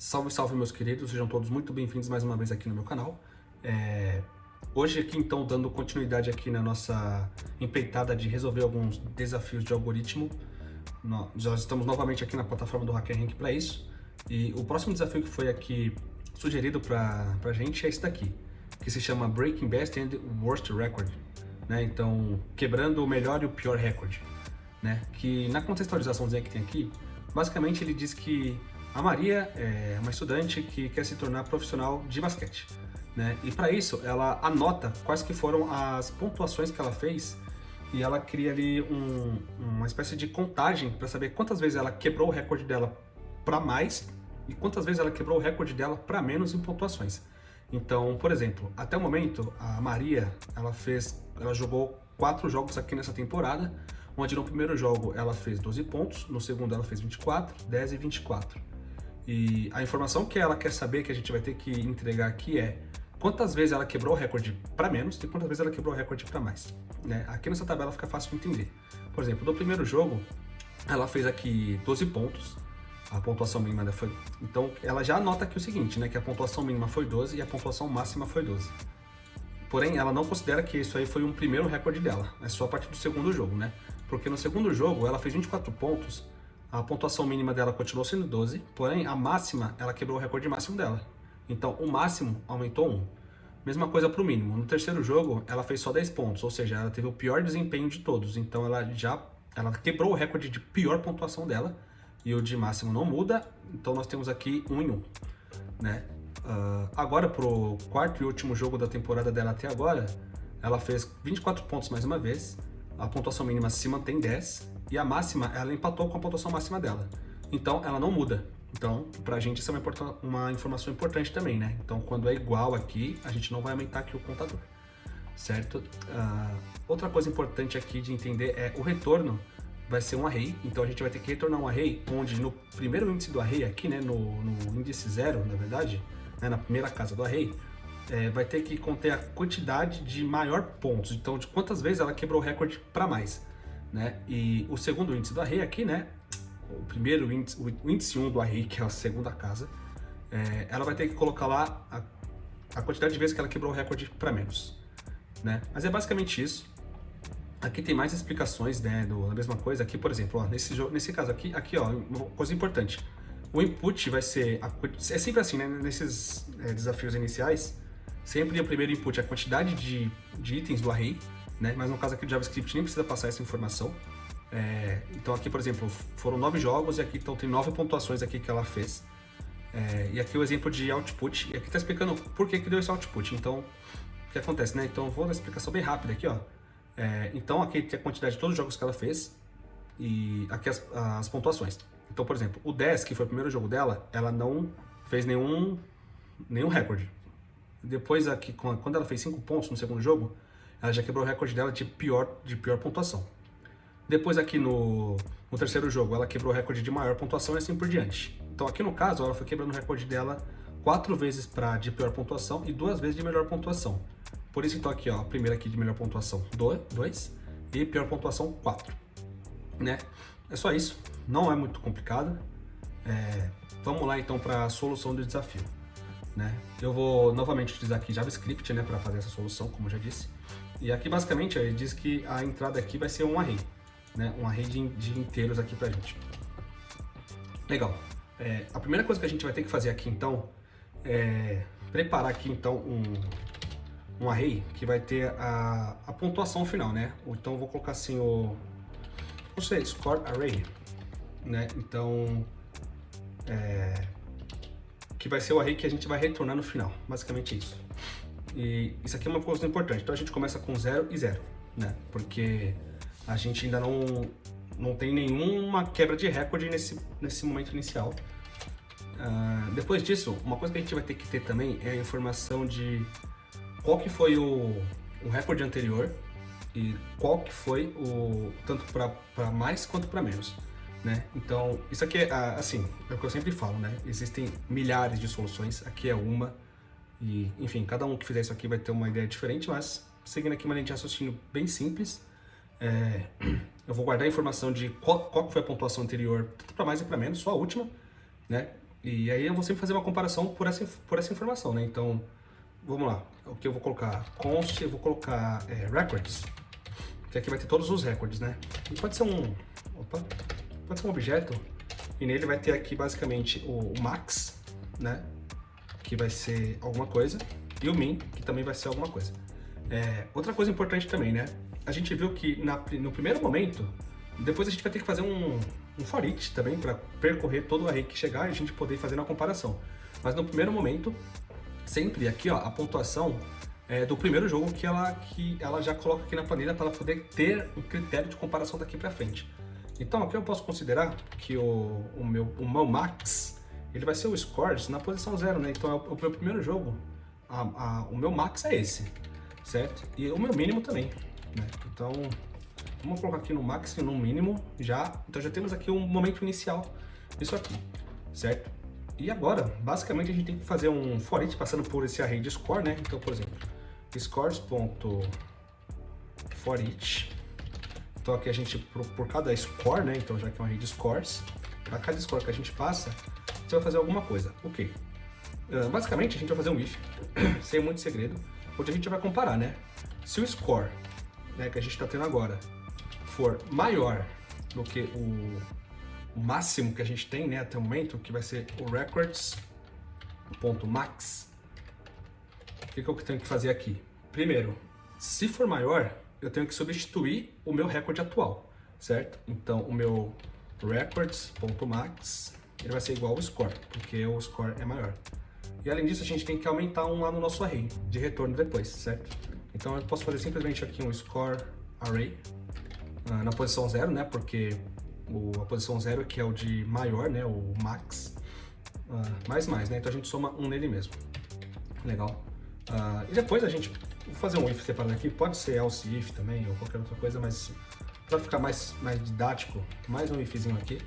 Salve, salve meus queridos, sejam todos muito bem-vindos mais uma vez aqui no meu canal. Hoje aqui então dando continuidade aqui na nossa empreitada de resolver alguns desafios de algoritmo. Nós estamos novamente aqui na plataforma do HackerRank para isso. E o próximo desafio que foi aqui sugerido pra gente é esse daqui, que se chama Breaking Best and Worst Record, né? Então, quebrando o melhor e o pior recorde, né? Que na contextualizaçãozinha que tem aqui, basicamente ele diz que a Maria é uma estudante que quer se tornar profissional de basquete, né? E para isso ela anota quais que foram as pontuações que ela fez e ela cria ali uma espécie de contagem para saber quantas vezes ela quebrou o recorde dela para mais e quantas vezes ela quebrou o recorde dela para menos em pontuações. Então, por exemplo, até o momento a Maria ela jogou 4 jogos aqui nessa temporada, onde no primeiro jogo ela fez 12 pontos, no segundo ela fez 24, 10 e 24. E a informação que ela quer saber, que a gente vai ter que entregar aqui é quantas vezes ela quebrou o recorde para menos e quantas vezes ela quebrou o recorde para mais, né? Aqui nessa tabela fica fácil de entender. Por exemplo, no primeiro jogo, ela fez aqui 12 pontos, a pontuação mínima foi... Então, ela já anota aqui o seguinte, né? Que a pontuação mínima foi 12 e a pontuação máxima foi 12. Porém, ela não considera que isso aí foi um primeiro recorde dela, é só a partir do segundo jogo, né? Porque no segundo jogo, ela fez 24 pontos, a pontuação mínima dela continuou sendo 12, porém a máxima, ela quebrou o recorde máximo dela. Então o máximo aumentou 1. Mesma coisa para o mínimo. No terceiro jogo, ela fez só 10 pontos, ou seja, ela teve o pior desempenho de todos. Então ela quebrou o recorde de pior pontuação dela, e o de máximo não muda, então nós temos aqui 1 em 1, né? Agora pro quarto e último jogo da temporada dela até agora, ela fez 24 pontos mais uma vez, a pontuação mínima se mantém 10, e a máxima, ela empatou com a pontuação máxima dela. Então, ela não muda. Então, pra gente isso é uma informação importante também, né? Então, quando é igual aqui, a gente não vai aumentar aqui o contador, certo? Outra coisa importante aqui de entender é o retorno vai ser um array. Então, a gente vai ter que retornar um array onde no primeiro índice do array aqui, né? No índice 0, na verdade, né, na primeira casa do array, vai ter que conter a quantidade de maior pontos. Então, de quantas vezes ela quebrou o recorde para mais, né? E o segundo índice do array aqui, né? O primeiro índice, o índice 1 do array, que é a segunda casa, ela vai ter que colocar lá a quantidade de vezes que ela quebrou o recorde para menos, né? Mas é basicamente isso. Aqui tem mais explicações, né, da mesma coisa. Aqui, por exemplo, ó, nesse caso aqui, ó, uma coisa importante. O input vai ser... É sempre assim, né? Nesses desafios iniciais, sempre o primeiro input é a quantidade de itens do array, né? Mas no caso aqui do JavaScript nem precisa passar essa informação. Então aqui, por exemplo, foram 9 jogos e aqui então tem 9 pontuações aqui que ela fez. E aqui o exemplo de output, e aqui está explicando por que deu esse output. Então, o que acontece, né? Então eu vou dar uma explicação bem rápida aqui, ó. Então aqui tem a quantidade de todos os jogos que ela fez e aqui as pontuações. Então, por exemplo, o 10, que foi o primeiro jogo dela, ela não fez nenhum recorde. Depois aqui, quando ela fez 5 pontos no segundo jogo, ela já quebrou o recorde dela de pior pontuação. Depois aqui no terceiro jogo, ela quebrou o recorde de maior pontuação e assim por diante. Então aqui no caso, ela foi quebrando o recorde dela 4 vezes de pior pontuação e 2 vezes de melhor pontuação. Por isso então aqui, ó, a primeira aqui de melhor pontuação 2 e pior pontuação 4, né? É só isso, não é muito complicado. Vamos lá então para a solução do desafio, né? Eu vou novamente utilizar aqui JavaScript, né, para fazer essa solução, como eu já disse. E aqui basicamente ele diz que a entrada aqui vai ser um array, né? Um array de inteiros aqui pra gente. Legal. A primeira coisa que a gente vai ter que fazer aqui então é preparar aqui então um array que vai ter a pontuação final, né? Então eu vou colocar assim vou ser score array, né? Então que vai ser o array que a gente vai retornar no final, basicamente isso. E isso aqui é uma coisa importante. Então a gente começa com 0 e 0, né? Porque a gente ainda não tem nenhuma quebra de recorde nesse momento inicial. Depois disso, uma coisa que a gente vai ter que ter também é a informação de qual que foi o recorde anterior e qual que foi tanto para mais quanto para menos, né? Então, isso aqui assim, é o que eu sempre falo, né? Existem milhares de soluções, aqui é uma, e enfim, cada um que fizer isso aqui vai ter uma ideia diferente, mas seguindo aqui uma linha de raciocínio bem simples, eu vou guardar a informação de qual que foi a pontuação anterior, tanto para mais e para menos, só a última, né? E aí eu vou sempre fazer uma comparação por essa informação, né? Então, vamos lá. O que eu vou colocar? Const, eu vou colocar records, que aqui vai ter todos os recordes, né? E pode ser pode ser um objeto, e nele vai ter aqui basicamente o max, né? Que vai ser alguma coisa, e o min, que também vai ser alguma coisa. Outra coisa importante também, né? A gente viu que no primeiro momento, depois a gente vai ter que fazer um for each também para percorrer todo o array que chegar e a gente poder fazer uma comparação. Mas no primeiro momento, sempre aqui, ó, a pontuação do primeiro jogo que ela já coloca aqui na planilha para ela poder ter um critério de comparação daqui para frente. Então aqui eu posso considerar que o meu max, ele vai ser o scores na posição 0, né? Então o meu primeiro jogo, o meu max é esse, certo? E o meu mínimo também, né? Então vamos colocar aqui no max e no mínimo já. Então já temos aqui um momento inicial disso aqui, certo? E agora, basicamente, a gente tem que fazer um for each passando por esse array de score, né? Então, por exemplo, scores.forEach. Então aqui a gente, por cada score, né? Então já que é um array de scores, para cada score que a gente passa, você vai fazer alguma coisa. Ok. Basicamente, a gente vai fazer um if, sem muito segredo, onde a gente vai comparar, né? Se o score, né, que a gente está tendo agora for maior do que o máximo que a gente tem, né, até o momento, que vai ser o records.max, o que eu tenho que fazer aqui? Primeiro, se for maior, eu tenho que substituir o meu recorde atual, certo? Então, o meu records.max, ele vai ser igual ao score, porque o score é maior. E além disso, a gente tem que aumentar um lá no nosso array de retorno depois, certo? Então, eu posso fazer simplesmente aqui um score array na posição 0, né? Porque a posição 0 que é o de maior, né? O max, mais, né? Então a gente soma um nele mesmo. Legal. E depois a gente vou fazer um if separado aqui, pode ser else if também ou qualquer outra coisa, mas para ficar mais didático, mais um ifzinho aqui,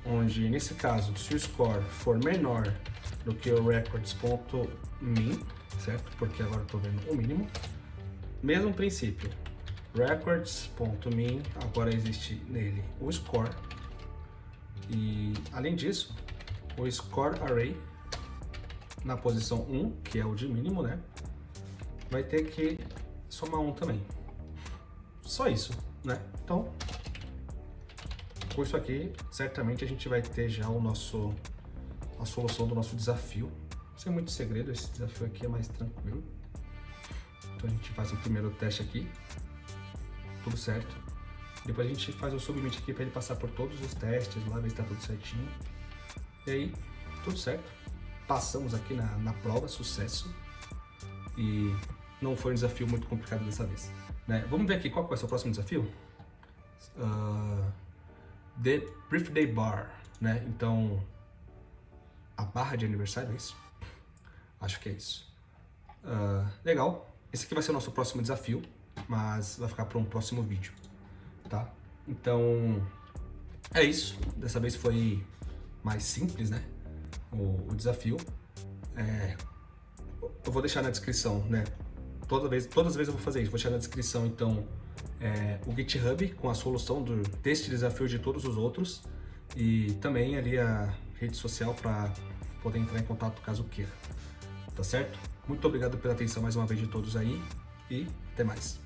onde nesse caso, se o score for menor do que o records.min, certo? Porque agora eu estou vendo o mínimo. Mesmo princípio, records.min, agora existe nele o score. E além disso, o score array na posição 1, que é o de mínimo, né? Vai ter que somar 1 também. Só isso, né? Então, com isso aqui, certamente a gente vai ter já a solução do nosso desafio. Sem muito segredo, esse desafio aqui é mais tranquilo. Então a gente faz o primeiro teste aqui, tudo certo. Depois a gente faz o submit aqui para ele passar por todos os testes lá, ver se está tudo certinho. E aí, tudo certo. Passamos aqui na prova, sucesso. E não foi um desafio muito complicado dessa vez, né? Vamos ver aqui qual vai ser o próximo desafio? The Birthday Bar, né? Então, a barra de aniversário, é isso? Acho que é isso. Legal. Esse aqui vai ser o nosso próximo desafio, mas vai ficar para um próximo vídeo, tá? Então, é isso. Dessa vez foi mais simples, né? O desafio. Eu vou deixar na descrição, né? Todas as vezes eu vou fazer isso. Vou deixar na descrição, então, o GitHub com a solução deste desafio de todos os outros e também ali a rede social para poder entrar em contato caso queira. Tá certo? Muito obrigado pela atenção mais uma vez de todos aí e até mais.